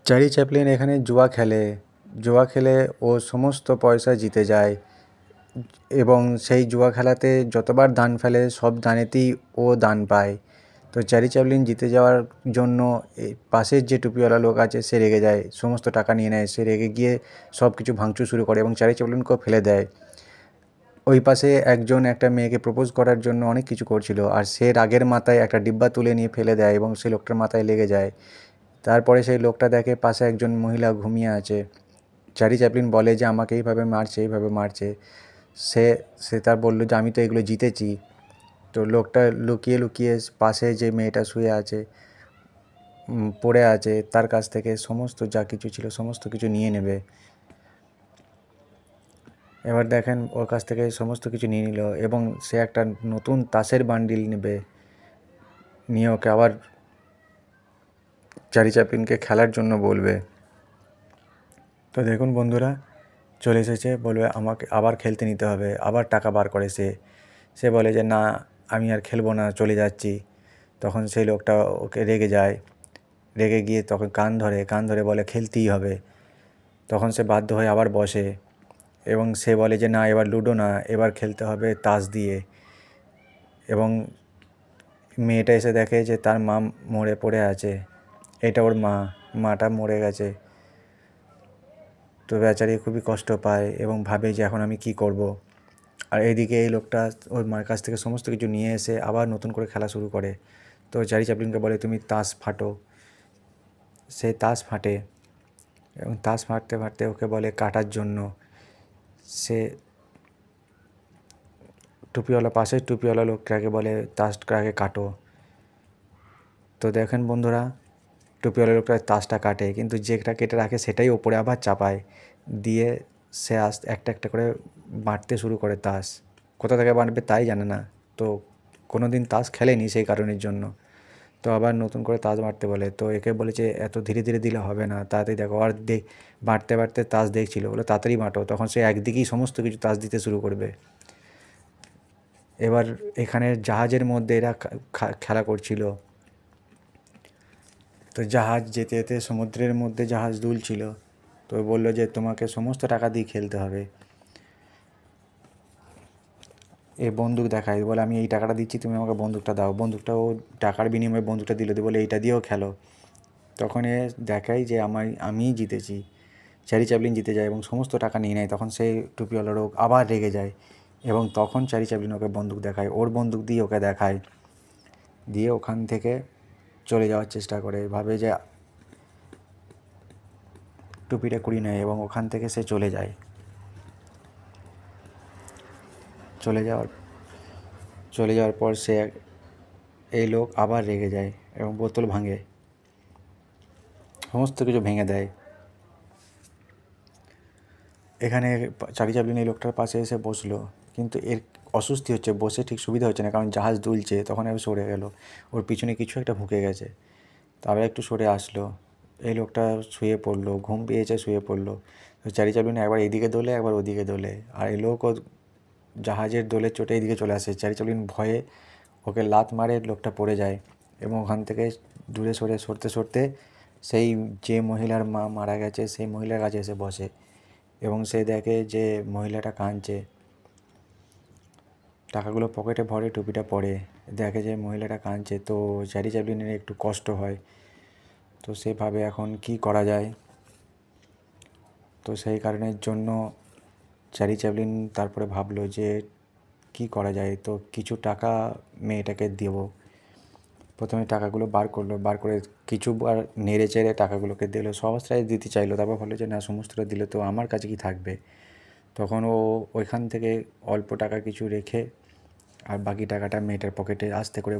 Charlie Chaplin এখানে জুয়া খেলে ও সমস্ত পয়সা জিতে যায় এবং সেই জুয়া খেলাতে যতবার দান ফেলে সব দানেতেই ও দান পায়। তো চার্লি চ্যাপলিন জিতে যাওয়ার জন্য পাশের যে টুপিওয়ালা লোক আছে সে রেগে যায়, সমস্ত টাকা নিয়ে নেয়। সে রেগে গিয়ে সব কিছু ভাঙচুর শুরু করে এবং চার্লি চ্যাপলিনকেও ফেলে দেয়। ওই পাশে একজন একটা মেয়েকে প্রপোজ করার জন্য অনেক কিছু করছিল, আর সে রাগের মাথায় একটা ডিব্বা তুলে নিয়ে ফেলে দেয় এবং সেই লোকটার মাথায় লেগে যায়। তারপরে সেই লোকটা দেখে পাশে একজন মহিলা ঘুমিয়ে আছে। চার্লি চ্যাপলিন বলে যে আমাকে এইভাবে মারছে, এইভাবে মারছে। সে সে তার বলল যে আমি তো এগুলো জিতেছি। তো লোকটা লুকিয়ে লুকিয়ে পাশে যে মেয়েটা শুয়ে আছে, পড়ে আছে, তার কাছ থেকে সমস্ত যা কিছু ছিল সমস্ত কিছু নিয়ে নেবে। এবার দেখেন ওর কাছ থেকে সমস্ত কিছু নিয়ে নিল এবং সে একটা নতুন তাসের বান্ডিল নেবে, নিয়ে ওকে আবার চার্লি চ্যাপলিনকে খেলার জন্য বলবে। তো দেখুন বন্ধুরা, চলে এসেছে, বলবে আমাকে আবার খেলতে নিতে হবে। আবার টাকা বার করে সে বলে যে না, আমি আর খেলবো না, চলে যাচ্ছি। তখন সেই লোকটা ওকে রেগে যায়, রেগে গিয়ে তখন কান ধরে বলে খেলতেই হবে। তখন সে বাধ্য হয়ে আবার বসে এবং সে বলে যে না, এবার লুডো না, এবার খেলতে হবে তাস দিয়ে। এবং মেয়েটা এসে দেখে যে তার মা মরে পড়ে আছে। এটা ওর মাটা মরে গেছে। তো বেচারি খুবই কষ্ট পায় এবং ভাবে যে এখন আমি কি করব। আর এইদিকে এই লোকটা ওর মার কাছ থেকে সমস্ত কিছু নিয়ে এসে আবার নতুন করে খেলা শুরু করে। তো চার্লি চ্যাপলিনকে বলে তুমি তাস ফাটো। সে তাস ফাটে এবং তাস ফাটতে ফাটতে ওকে বলে কাটার জন্য। সে পাশের টুপিওয়ালা লোকটাকে বলে তাসটাকে কাটো। তো দেখেন বন্ধুরা, টুপিওয়ালা লোকটা তাসটা কাটে, কিন্তু যেটা কেটে রাখে সেটাই ওপরে আবার চাপায় দিয়ে সে একটা একটা করে বাঁটতে শুরু করে তাস। কোথা থেকে বাঁটবে তাই জানে না, তো কোনো দিন তাস খেলেনি সেই কারণের জন্য। তো আবার নতুন করে তাস বাঁটতে বলে। তো একে বলেছে এত ধীরে ধীরে দিলে হবে না, তাড়াতাড়ি দেখো। আর বাঁটতে বাঁটতে তাস দেখছিল, বলে তাড়াতাড়ি বাঁটো। তখন সে একদিকেই সমস্ত কিছু তাস দিতে শুরু করবে। এবার এখানে জাহাজের মধ্যে এরা খেলা করছিল। তো জাহাজ যেতে যেতে সমুদ্রের মধ্যে জাহাজ দুলছিল। তো বললো যে তোমাকে সমস্ত টাকা দিয়ে খেলতে হবে। এ বন্দুক দেখায়, বলে আমি এই টাকাটা দিচ্ছি, তুমি আমাকে বন্দুকটা দাও। বন্দুকটা ও টাকার বিনিময়ে বন্দুকটা দিল, দিয়ে বলে এইটা দিয়েও খেলো। তখন এ দেখায় যে আমিই জিতেছি। চার্লি চ্যাপলিন জিতে যায় এবং সমস্ত টাকা নিয়ে নেয়। তখন সেই টুপিওয়ালা লোক আবার রেগে যায় এবং তখন চার্লি চ্যাপলিন ওকে বন্দুক দেখায়, ওর বন্দুক দিয়ে ওকে দেখায়, দিয়ে ওখান থেকে চলে যাওয়ার চেষ্টা করে। ভাবে যে টুপিটা কুড়িয়ে নেয় এবং ওখান থেকে সে চলে যায়। চলে যাওয়ার পর এই লোক আবার রেগে যায় এবং বোতল ভাঙে, সমস্ত কিছু ভেঙে দেয়। এখানে চার্লি চ্যাপলিন এই লোকটার পাশে এসে বসলো, কিন্তু এর অস্বস্তি হচ্ছে, বসে ঠিক সুবিধা হচ্ছে না, কারণ জাহাজ দুলছে। তখন এবার সরে গেল, ওর পিছনে কিছু একটা ঢুকে গেছে। তারপরে একটু সরে আসলো। এই লোকটা শুয়ে পড়লো, ঘুম পেয়েছে, শুয়ে পড়লো। তো চার্লি চ্যাপলিন একবার এইদিকে দোলে, একবার ওদিকে দোলে, আর এই লোকও জাহাজের দোলের চোটে এইদিকে চলে আসে। চার্লি চ্যাপলিন ভয়ে ওকে লাত মারে, লোকটা পড়ে যায় এবং ওখান থেকে দূরে সরতে সরতে সেই যে মহিলার মা মারা গেছে সেই মহিলার কাছে এসে বসে এবং সে দেখে যে মহিলাটা কাঁদছে। টাকাগুলো পকেটে ভরে, টুপিটা পরে, দেখে যে মহিলাটা কাঁদছে। তো চার্লি চ্যাপলিনের একটু কষ্ট হয়। তো সে ভাবে এখন কি করা যায়। তো সেই কারণের জন্য চার্লি চ্যাপলিন তারপরে ভাবলো যে কি করা যায়। তো কিছু টাকা মেয়েটাকে দেবো। প্রথমে টাকাগুলো বার করলো, বার করে কিছুবার নেড়ে চেড়ে টাকাগুলোকে দিল। সহস্রায় দিতে চাইলো, তারপর ভাবলো যে না, সমস্তটা দিলে তো আমার কাছে কি থাকবে। তখন ও ওইখান থেকে অল্প টাকা কিছু রেখে আর বাকি টাকাটা মেয়েটার পকেটে আস্তে করে